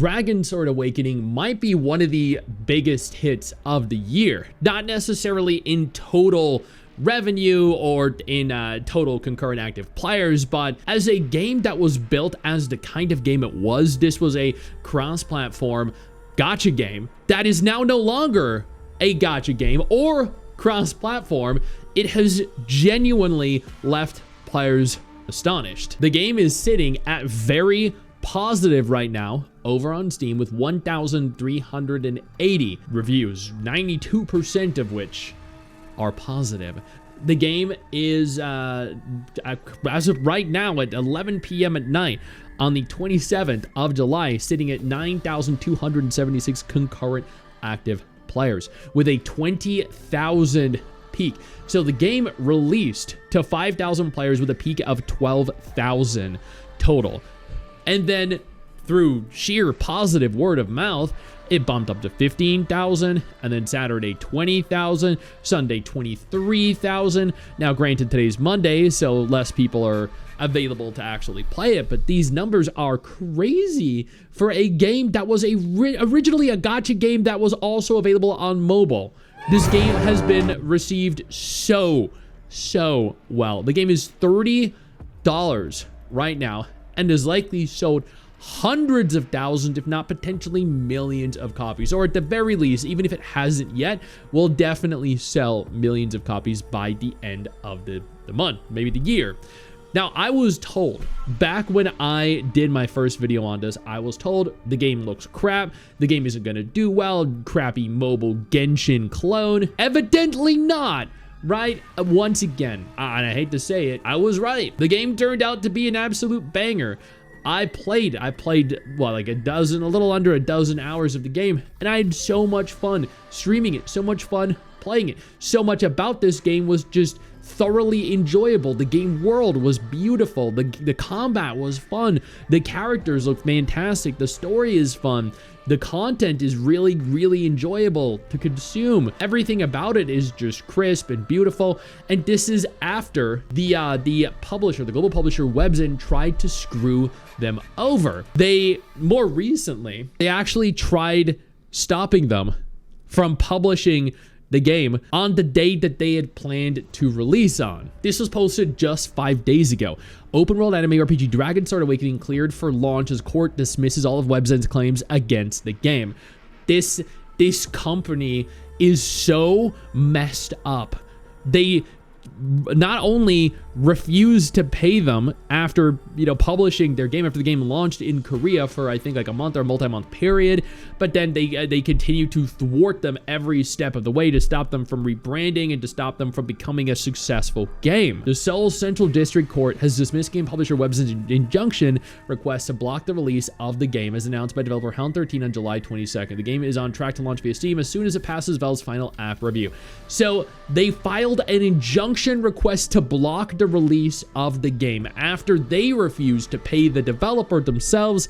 Dragon Sword Awakening might be one of the biggest hits of the year. Not necessarily in total revenue or in total concurrent active players, but as a game that was built as the kind of game it was, this was a cross-platform gacha game that is now no longer a gacha game or cross-platform. It has genuinely left players astonished. The game is sitting at very positive right now over on Steam with 1,380 reviews, 92% of which are positive. The game is, as of right now at 11 p.m. at night on the 27th of July, sitting at 9,276 concurrent active players with a 20,000 peak. So the game released to 5,000 players with a peak of 12,000 total. And then through sheer positive word of mouth, it bumped up to 15,000, and then Saturday 20,000, Sunday 23,000. Now granted, today's Monday, so less people are available to actually play it, but these numbers are crazy for a game that was originally a gacha game that was also available on mobile. This game has been received so well. The game is $30 right now and has likely sold hundreds of thousands, if not potentially millions of copies, or at the very least, even if it hasn't yet, will definitely sell millions of copies by the end of the month, maybe the year. Now, I was told back when I did my first video on this, I was told the game looks crap, the game isn't gonna do well, crappy mobile Genshin clone. Evidently not. Right? Once again, and I hate to say it, I was right. The game turned out to be an absolute banger. I played, well, like a little under a dozen hours of the game, and I had so much fun streaming it, so much fun playing it. So much about this game was just thoroughly enjoyable. The game world was beautiful. The combat was fun. The characters look fantastic. The story is fun. The content is really enjoyable to consume. Everything about it is just crisp and beautiful. And this is after the publisher, the global publisher Webzen, tried to screw them over. More recently, they actually tried stopping them from publishing the game on the date that they had planned to release on. This was posted just 5 days ago. Open world anime RPG Dragon Sword Awakening cleared for launch as court dismisses all of Webzen's claims against the game. This company is so messed up. They not only refused to pay them after, publishing their game after the game launched in Korea for I think like a month or multi-month period, but then they continue to thwart them every step of the way to stop them from rebranding and to stop them from becoming a successful game. The Seoul Central District Court has dismissed game publisher Webzen's injunction request to block the release of the game as announced by developer Hound 13 on July 22nd. The game is on track to launch via Steam as soon as it passes Valve's final app review. So they filed an injunction request to block the release of the game after they refused to pay the developer themselves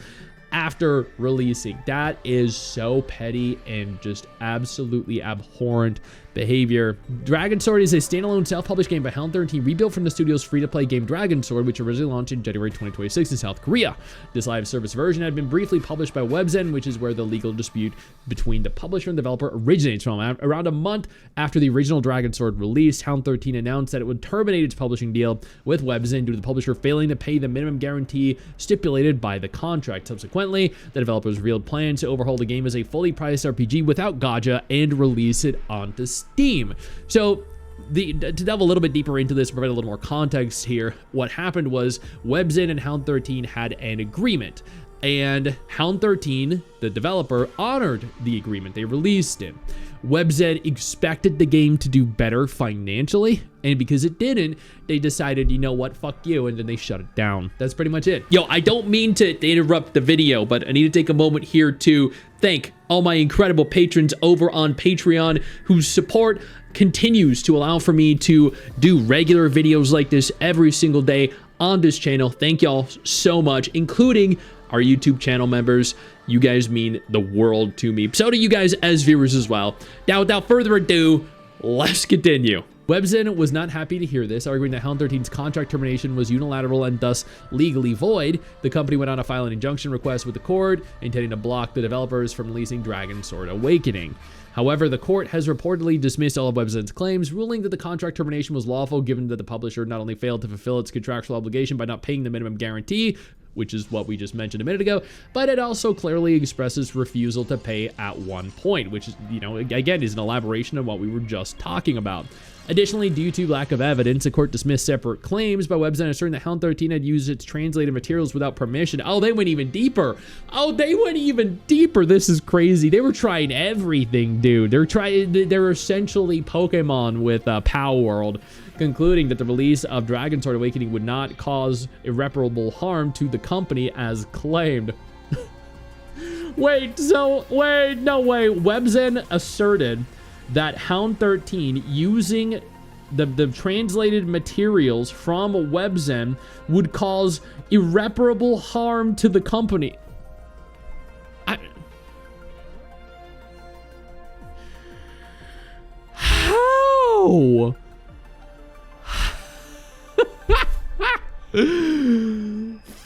after releasing. That is so petty and just absolutely abhorrent behavior. Dragon Sword is a standalone self-published game by Hound 13, rebuilt from the studio's free-to-play game Dragon Sword, which originally launched in January 2026 in South Korea. This live service version had been briefly published by Webzen, which is where the legal dispute between the publisher and developer originates from. Around a month after the original Dragon Sword release, Hound 13 announced that it would terminate its publishing deal with Webzen due to the publisher failing to pay the minimum guarantee stipulated by the contract. Subsequently, the developers revealed plans to overhaul the game as a fully priced RPG without gacha and release it onto Steam. So to delve a little bit deeper into this, provide a little more context here, what happened was Webzen and Hound 13 had an agreement, and Hound 13, the developer, honored the agreement. They released it. Webzen expected the game to do better financially, and because it didn't, they decided, you know what, fuck you, and then they shut it down. That's pretty much it. Yo, I don't mean to interrupt the video, but I need to take a moment here to thank all my incredible patrons over on Patreon whose support continues to allow for me to do regular videos like this every single day on this channel. Thank y'all so much, including our YouTube channel members. You guys mean the world to me. So do you guys as viewers as well. Now, without further ado, let's continue. Webzen was not happy to hear this, arguing that Helm 13's contract termination was unilateral and thus legally void. The company went on to file an injunction request with the court, intending to block the developers from releasing Dragon Sword Awakening. However, the court has reportedly dismissed all of Webzen's claims, ruling that the contract termination was lawful given that the publisher not only failed to fulfill its contractual obligation by not paying the minimum guarantee, which is what we just mentioned a minute ago, but it also clearly expresses refusal to pay at one point, which is, again, is an elaboration on what we were just talking about. Additionally, due to lack of evidence, the court dismissed separate claims by Webzen asserting that Helm 13 had used its translated materials without permission. Oh, they went even deeper. This is crazy. They were trying everything, dude. They're essentially Pokemon with Pow World, concluding that the release of Dragon Sword Awakening would not cause irreparable harm to the company as claimed. Webzen asserted that Helm 13 using the translated materials from Webzen would cause irreparable harm to the company. How?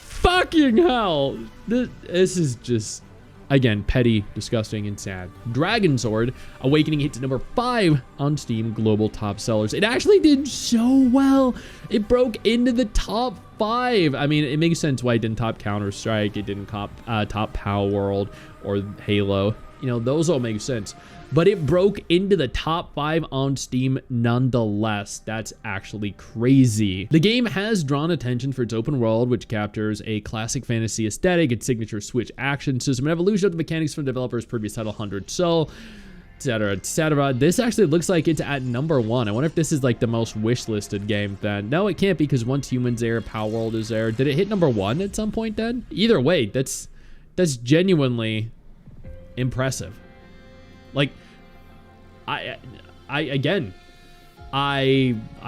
Fucking hell. This is just, again, petty, disgusting, and sad. Dragon Sword Awakening hit to number 5 on Steam Global Top Sellers. It actually did so well. It broke into the top 5. I mean, it makes sense why it didn't top Counter-Strike, it didn't top Pow World or Halo. Those all make sense. But it broke into the top 5 on Steam nonetheless. That's actually crazy. The game has drawn attention for its open world, which captures a classic fantasy aesthetic, its signature Switch action system, and evolution of the mechanics from the developer's previous title, 100 Soul, etc., etc. This actually looks like it's at number 1. I wonder if this is like the most wish-listed game then. No, it can't be, because Once Human's there, Pow World is there. Did it hit number 1 at some point then? Either way, that's genuinely impressive. Like, I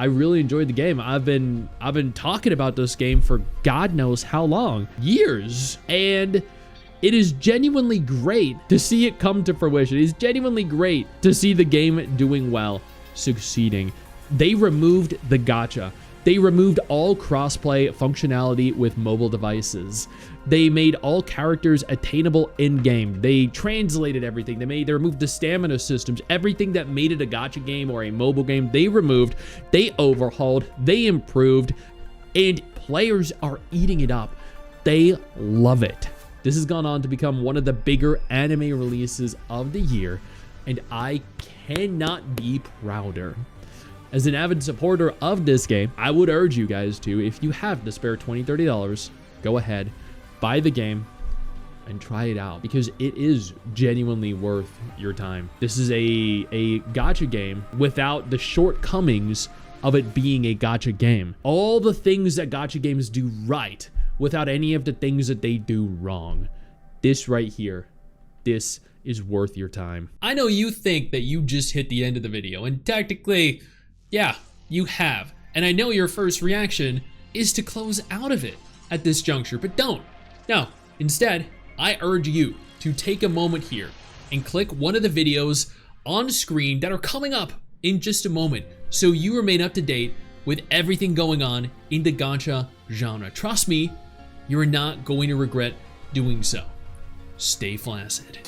really enjoyed the game. I've been talking about this game for God knows how long, years, and it is genuinely great to see it come to fruition. It is genuinely great to see the game doing well, succeeding. They removed the gacha. They removed all crossplay functionality with mobile devices. They made all characters attainable in-game. They translated everything. They removed the stamina systems. Everything that made it a gacha game or a mobile game, they removed, they overhauled, they improved, and players are eating it up. They love it. This has gone on to become one of the bigger anime releases of the year, and I cannot be prouder. As an avid supporter of this game, I would urge you guys to, if you have the spare $20, $30, go ahead, buy the game, and try it out, because it is genuinely worth your time. This is a gacha game without the shortcomings of it being a gacha game. All the things that gacha games do right without any of the things that they do wrong. This right here, this is worth your time. I know you think that you just hit the end of the video, and technically, yeah, you have. And I know your first reaction is to close out of it at this juncture, but don't. No, instead, I urge you to take a moment here and click one of the videos on screen that are coming up in just a moment, so you remain up to date with everything going on in the gacha genre. Trust me, you're not going to regret doing so. Stay flaccid.